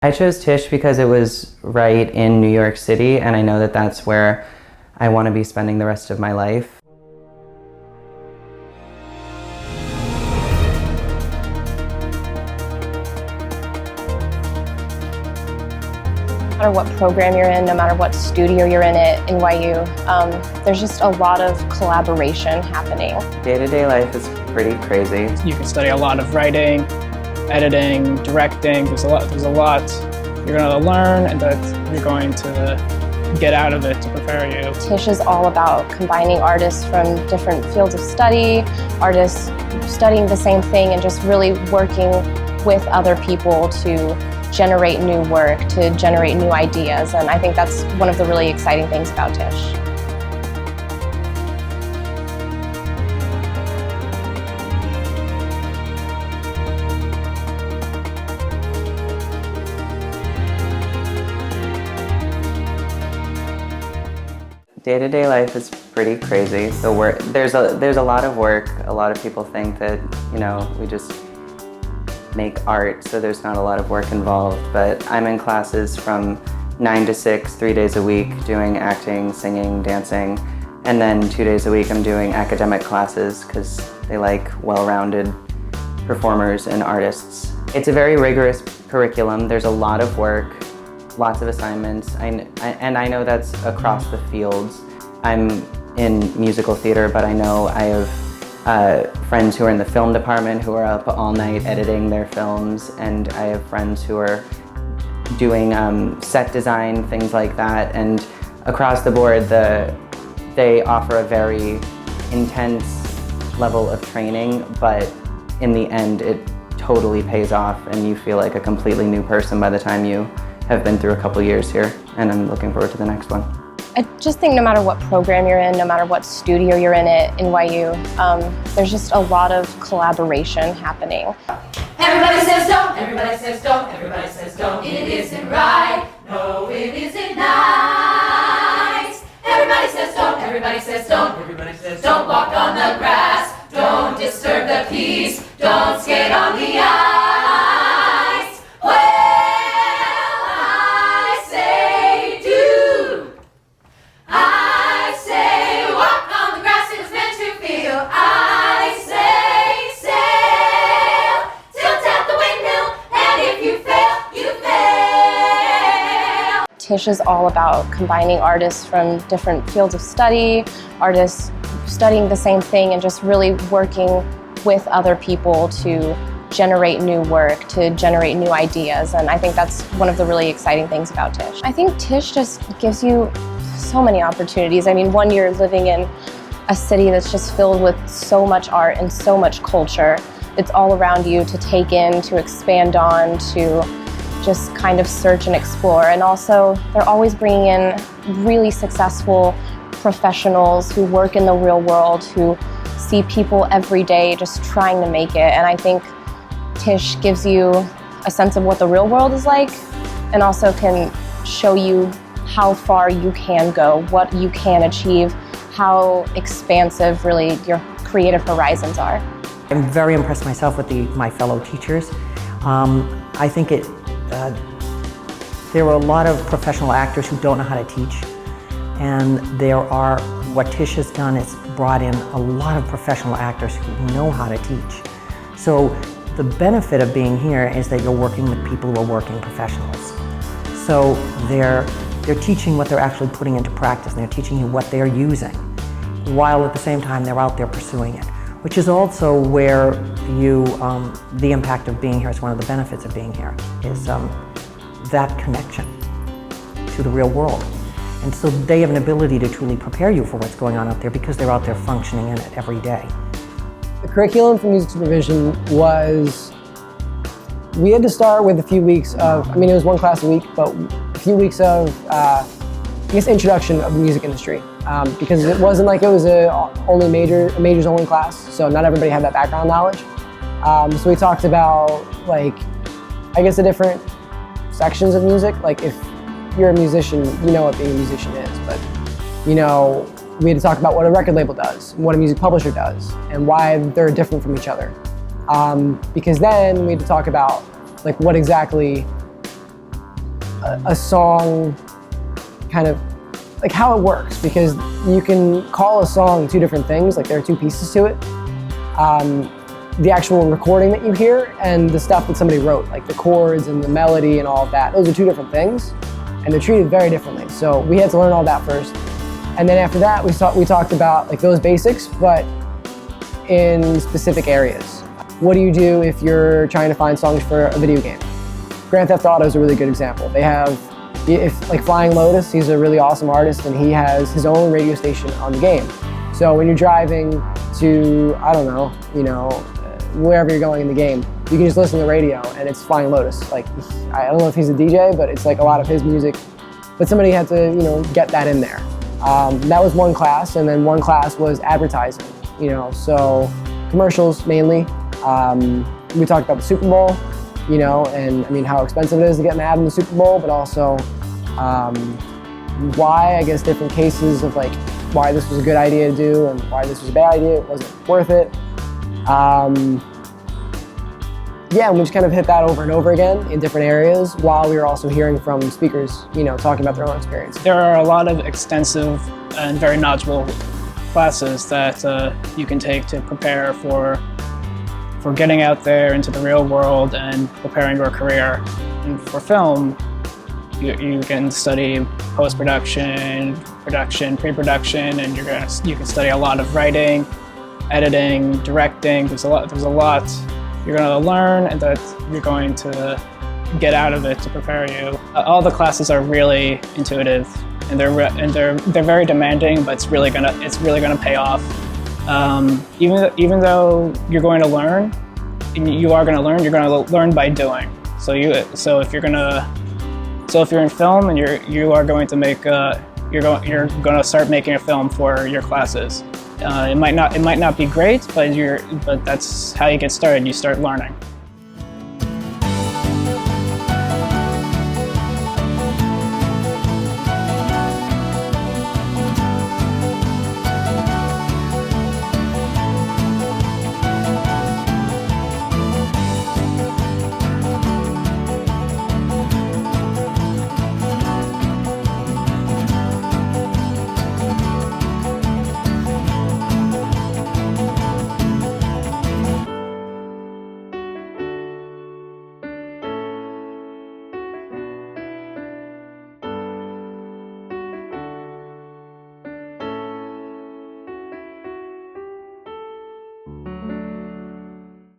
I chose Tisch because it was right in New York City, and I know that that's where I want to be spending the rest of my life. No matter what program you're in, no matter what studio you're in at NYU, there's just a lot of collaboration happening. Day-to-day life is pretty crazy. You can study a lot of writing, editing, directing. There's a lot you're going to learn and that you're going to get out of it to prepare you. Tisch is all about combining artists from different fields of study, artists studying the same thing, and just really working with other people to generate new work, to generate new ideas. And I think that's one of the really exciting things about Tisch. Day-to-day life is pretty crazy. There's a lot of work. A lot of people think that, we just make art, so there's not a lot of work involved. But I'm in classes from 9 to 6, 3 days a week, doing acting, singing, dancing. And then 2 days a week I'm doing academic classes because they like well-rounded performers and artists. It's a very rigorous curriculum. There's a lot of work. Lots of assignments, and I know that's across the fields. I'm in musical theater, but I know I have friends who are in the film department who are up all night editing their films, and I have friends who are doing set design, things like that. And across the board, they offer a very intense level of training, but in the end, it totally pays off, and you feel like a completely new person by the time you have been through a couple years here, and I'm looking forward to the next one. I just think no matter what program you're in, no matter what studio you're in at NYU, there's just a lot of collaboration happening. Everybody says don't, everybody says don't, everybody says don't, it isn't right, no it isn't nice. Everybody says don't, everybody says don't, everybody says don't walk on the grass, don't disturb the peace, don't skate on the ice. Tisch is all about combining artists from different fields of study, artists studying the same thing, and just really working with other people to generate new work, to generate new ideas. And I think that's one of the really exciting things about Tisch. I think Tisch just gives you so many opportunities. I mean, one, you're living in a city that's just filled with so much art and so much culture. It's all around you to take in, to expand on, to just kind of search and explore. And also, they're always bringing in really successful professionals who work in the real world, who see people every day just trying to make it. And I think Tisch gives you a sense of what the real world is like, and also can show you how far you can go, what you can achieve, how expansive really your creative horizons are. I'm very impressed myself with my fellow teachers. I think there are a lot of professional actors who don't know how to teach, and what Tisch has done is brought in a lot of professional actors who know how to teach. So the benefit of being here is that you're working with people who are working professionals. So they're teaching what they're actually putting into practice, and they're teaching you what they're using, while at the same time they're out there pursuing it, which is also where the impact of being here is one of the benefits of being here, is that connection to the real world. And so they have an ability to truly prepare you for what's going on out there because they're out there functioning in it every day. The curriculum for music supervision we had to start with a few weeks of, it was one class a week, but a few weeks of, introduction of the music industry. Because it wasn't like it was a majors only class, so not everybody had that background knowledge. So we talked about, the different sections of music. Like, if you're a musician, you know what being a musician is, but, we had to talk about what a record label does, what a music publisher does, and why they're different from each other. Because then we had to talk about, what exactly a song kind of like how it works, because you can call a song two different things, like there are two pieces to it. The actual recording that you hear and the stuff that somebody wrote, like the chords and the melody and all of that, those are two different things, and they're treated very differently. So we had to learn all that first. And then after that, we talked about like those basics, but in specific areas. What do you do if you're trying to find songs for a video game? Grand Theft Auto is a really good example. They have, like Flying Lotus, he's a really awesome artist, and he has his own radio station on the game. So when you're driving to, I don't know, wherever you're going in the game, you can just listen to the radio and it's Flying Lotus. Like, I don't know if he's a DJ, but it's like a lot of his music. But somebody had to, get that in there. That was one class, and then one class was advertising, so commercials mainly. We talked about the Super Bowl, and I mean how expensive it is to get an ad in the Super Bowl, but also why, I guess, different cases of like why this was a good idea to do and why this was a bad idea, it wasn't worth it. Yeah, and we just kind of hit that over and over again in different areas while we were also hearing from speakers, talking about their own experience. There are a lot of extensive and very knowledgeable classes that you can take to prepare for getting out there into the real world and preparing your career. And for film, you can study post-production, production, pre-production, and you can study a lot of writing, editing, directing. There's a lot you're going to learn and that you're going to get out of it to prepare you. All the classes are really intuitive, and they're very demanding, but it's really gonna pay off. Even though you're going to learn, you are going to learn. You're going to learn by doing. So if you're in film and you're going to start making a film for your classes. It might not be great, but that's how you get started. You start learning.